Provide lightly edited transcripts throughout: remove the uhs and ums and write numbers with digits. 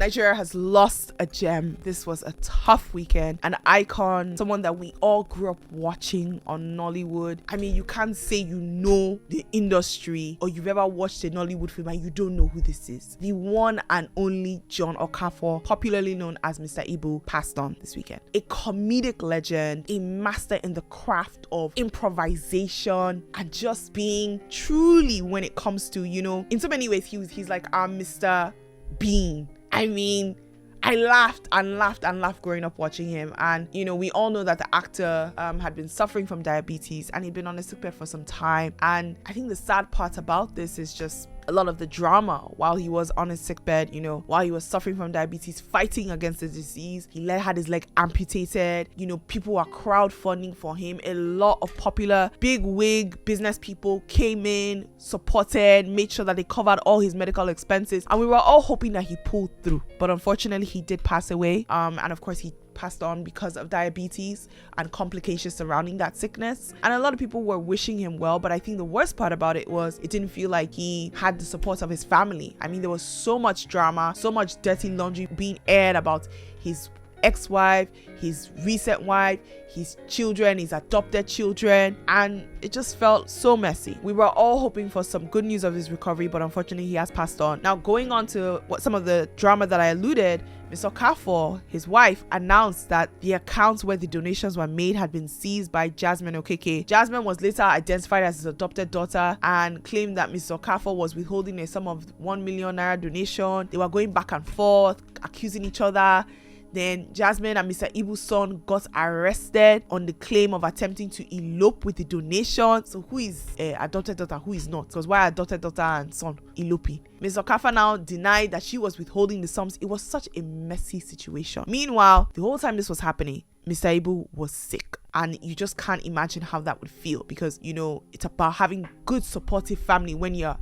Nigeria has lost a gem. This was a tough weekend. An icon, someone that we all grew up watching on Nollywood. I mean, you can't say you know the industry or you've ever watched a Nollywood film and you don't know who this is. The one and only John Okafor, popularly known as Mr. Ibu, passed on this weekend. A comedic legend, a master in the craft of improvisation and just being truly, when it comes to, in so many ways, he's like our Mr. Bean. I mean, I laughed and laughed and laughed growing up watching him. And, we all know that the actor had been suffering from diabetes and he'd been on a sick bed for some time. And I think the sad part about this is just a lot of the drama while he was on his sick bed, while he was suffering from diabetes, fighting against the disease. He had his leg amputated. People were crowdfunding for him. A lot of popular big wig business people came in, supported, made sure that they covered all his medical expenses. And we were all hoping that he pulled through. But unfortunately, he did pass away. And of course, he passed on because of diabetes and complications surrounding that sickness. And a lot of people were wishing him well, but I think the worst part about it was it didn't feel like he had the support of his family. I mean, there was so much drama, so much dirty laundry being aired about his ex-wife, his recent wife, his children, his adopted children, and it just felt so messy. We were all hoping for some good news of his recovery, but unfortunately he has passed on. Now, going on to what some of the drama that I alluded, Mr. Okafor, his wife, announced that the accounts where the donations were made had been seized by Jasmine Okeke. Jasmine was later identified as his adopted daughter and claimed that Mr. Okafor was withholding a sum of 1 million naira donation. They were going back and forth, accusing each other. Then Jasmine and Mr. Ibu's son got arrested on the claim of attempting to elope with the donation. So who is adopted daughter, who is not? Because why adopted daughter and son eloping? Mr. Okafor now denied that she was withholding the sums. It was such a messy situation. Meanwhile, the whole time this was happening, Mr. Ibu was sick. And you just can't imagine how that would feel because, it's about having good supportive family when you're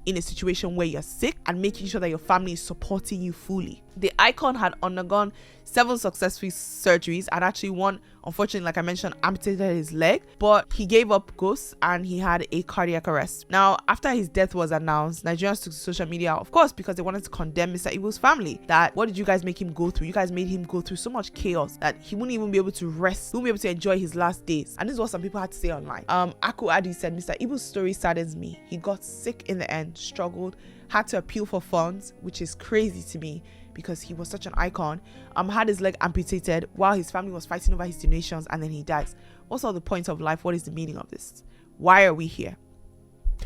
in a situation where you're sick and making sure that your family is supporting you fully. The icon had undergone 7 successful surgeries and actually one, unfortunately, like I mentioned, amputated his leg, but he gave up ghosts and he had a cardiac arrest. Now, after his death was announced, Nigerians took to social media, of course, because they wanted to condemn Mr. Ibu's family. That, what did you guys make him go through? You guys made him go through so much chaos that he wouldn't even be able to rest. He wouldn't be able to enjoy his last days. And this is what some people had to say online. Aku Adi said, Mr. Ibu's story saddens me. He got sick in the end, struggled, had to appeal for funds, which is crazy to me because he was such an icon, had his leg amputated while his family was fighting over his donations, and then he dies. What's all the point of life? What is the meaning of this? Why are we here?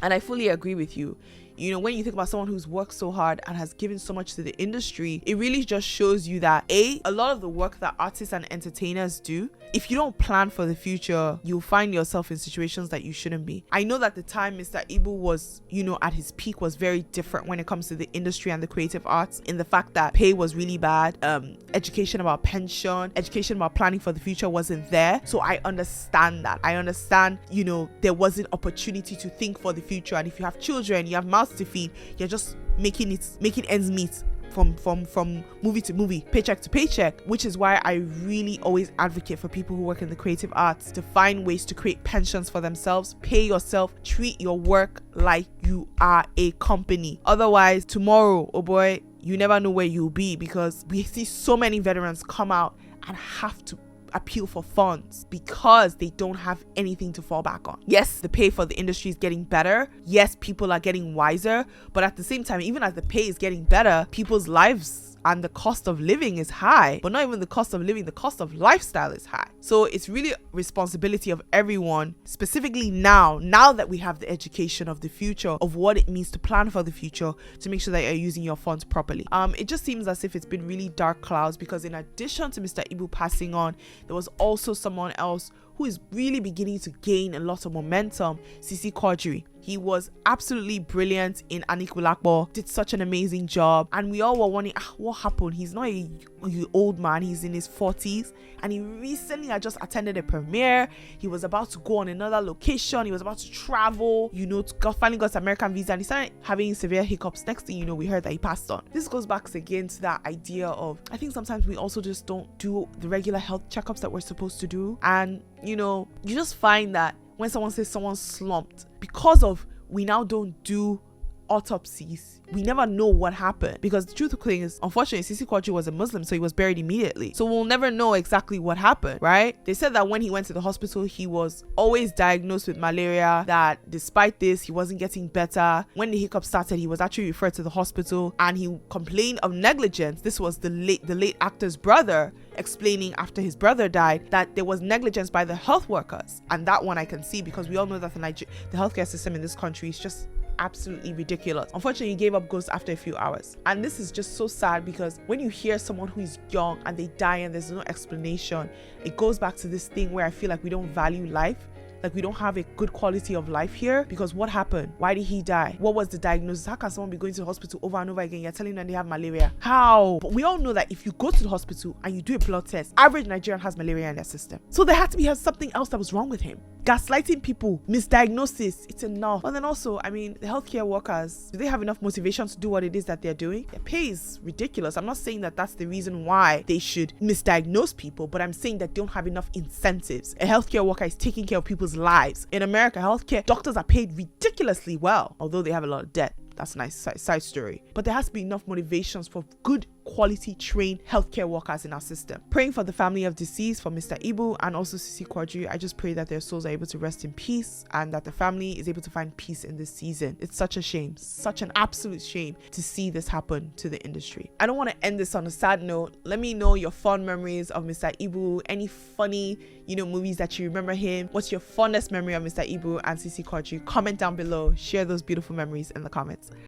And I fully agree with you. When you think about someone who's worked so hard and has given so much to the industry, it really just shows you that a lot of the work that artists and entertainers do, if you don't plan for the future, you'll find yourself in situations that you shouldn't be. I know that the time Mr. Ibu was, at his peak was very different when it comes to the industry and the creative arts, in the fact that pay was really bad, education about pension, education about planning for the future wasn't there. So I understand that. I understand, there wasn't opportunity to think for the future. And if you have children, you have mouths to feed, you're just making ends meet from movie to movie, paycheck to paycheck, which is why I really always advocate for people who work in the creative arts to find ways to create pensions for themselves, pay yourself, treat your work like you are a company. Otherwise, tomorrow, oh boy, you never know where you'll be, because we see so many veterans come out and have to appeal for funds because they don't have anything to fall back on. Yes, the pay for the industry is getting better. Yes, people are getting wiser, but at the same time, even as the pay is getting better, people's lives and the cost of living is high. But not even the cost of living, the cost of lifestyle is high. So it's really a responsibility of everyone, specifically now that we have the education of the future, of what it means to plan for the future, to make sure that you're using your funds properly. It just seems as if it's been really dark clouds, because in addition to Mr. Ibu passing on, there was also someone else who is really beginning to gain a lot of momentum, Sisi Quadri. He was absolutely brilliant in Anikulakbo, did such an amazing job, and we all were wondering, what happened? He's not an old man, he's in his 40s, and he recently had just attended a premiere. He was about to go on another location, he was about to travel, finally got his American visa, and he started having severe hiccups. Next thing you know, we heard that he passed on. This goes back again to that idea of, I think sometimes we also just don't do the regular health checkups that we're supposed to do, and you just find that when someone says someone's slumped, because of we now don't do autopsies. We never know what happened, because the truth of the thing is, unfortunately, Sisi Quadri was a Muslim, so he was buried immediately. So we'll never know exactly what happened, right? They said that when he went to the hospital, he was always diagnosed with malaria, that despite this, he wasn't getting better. When the hiccup started, he was actually referred to the hospital, and he complained of negligence. This was the late actor's brother explaining after his brother died that there was negligence by the health workers. And that one I can see, because we all know that the healthcare system in this country is just absolutely ridiculous. Unfortunately, he gave up ghost after a few hours. And this is just so sad, because when you hear someone who is young and they die and there's no explanation, it goes back to this thing where I feel like we don't value life. Like, we don't have a good quality of life here, because what happened? Why did he die? What was the diagnosis? How can someone be going to the hospital over and over again? You're telling them they have malaria. How? But we all know that if you go to the hospital and you do a blood test, average Nigerian has malaria in their system. So there had to be something else that was wrong with him. Gaslighting people, misdiagnosis, it's enough. But then also, I mean, the healthcare workers, do they have enough motivation to do what it is that they're doing? Their pay is ridiculous. I'm not saying that that's the reason why they should misdiagnose people, but I'm saying that they don't have enough incentives. A healthcare worker is taking care of people's lives. In America, healthcare doctors are paid ridiculously well, although they have a lot of debt. That's a nice side story. But there has to be enough motivations for good quality trained healthcare workers in our system. Praying for the family of deceased, for Mr. Ibu and also Sisi Quadri. I just pray that their souls are able to rest in peace, and that the family is able to find peace in this season. It's such a shame, such an absolute shame to see this happen to the industry. I don't want to end this on a sad note. Let me know your fond memories of Mr. Ibu, any funny, movies that you remember him. What's your fondest memory of Mr. Ibu and Sisi Quadri? Comment down below. Share those beautiful memories in the comments.